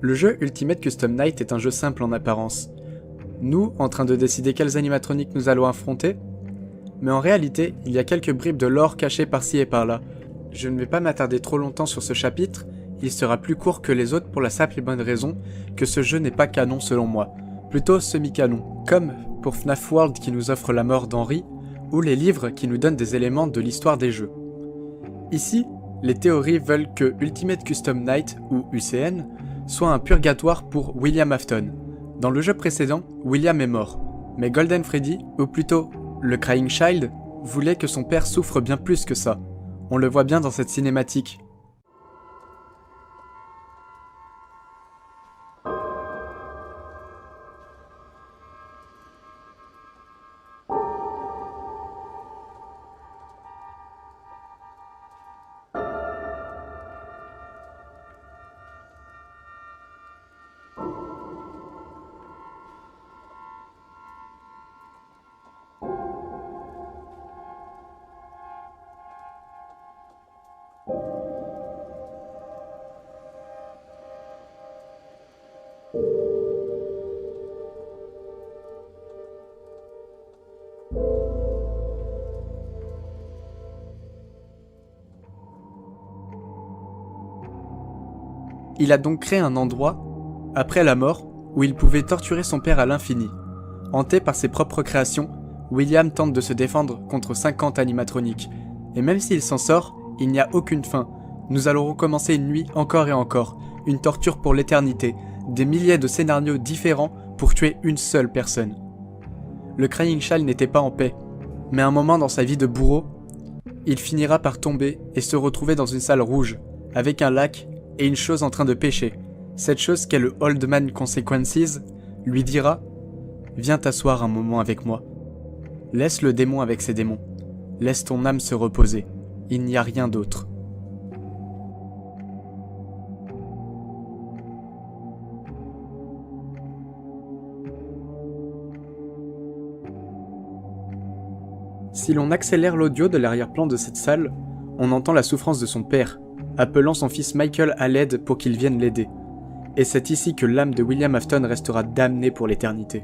Le jeu Ultimate Custom Night est un jeu simple en apparence. Nous, en train de décider quels animatroniques nous allons affronter. Mais en réalité, il y a quelques bribes de lore cachées par-ci et par-là. Je ne vais pas m'attarder trop longtemps sur ce chapitre, il sera plus court que les autres pour la simple et bonne raison que ce jeu n'est pas canon selon moi, plutôt semi-canon, comme pour FNAF World qui nous offre la mort d'Henry, ou les livres qui nous donnent des éléments de l'histoire des jeux. Ici, les théories veulent que Ultimate Custom Night, ou UCN, soit un purgatoire pour William Afton. Dans le jeu précédent, William est mort, mais Golden Freddy, ou plutôt le Crying Child, voulait que son père souffre bien plus que ça. On le voit bien dans cette cinématique. Il a donc créé un endroit, après la mort, où il pouvait torturer son père à l'infini. Hanté par ses propres créations, William tente de se défendre contre 50 animatroniques. Et même s'il s'en sort, il n'y a aucune fin. Nous allons recommencer une nuit encore et encore, une torture pour l'éternité, des milliers de scénarios différents pour tuer une seule personne. Le Crying Child n'était pas en paix, mais à un moment dans sa vie de bourreau, il finira par tomber et se retrouver dans une salle rouge, avec un lac et une chose en train de pêcher. Cette chose qu'est le Old Man Consequences lui dira « Viens t'asseoir un moment avec moi. Laisse le démon avec ses démons. Laisse ton âme se reposer. Il n'y a rien d'autre. » Si l'on accélère l'audio de l'arrière-plan de cette salle, on entend la souffrance de son père, appelant son fils Michael à l'aide pour qu'il vienne l'aider. Et c'est ici que l'âme de William Afton restera damnée pour l'éternité.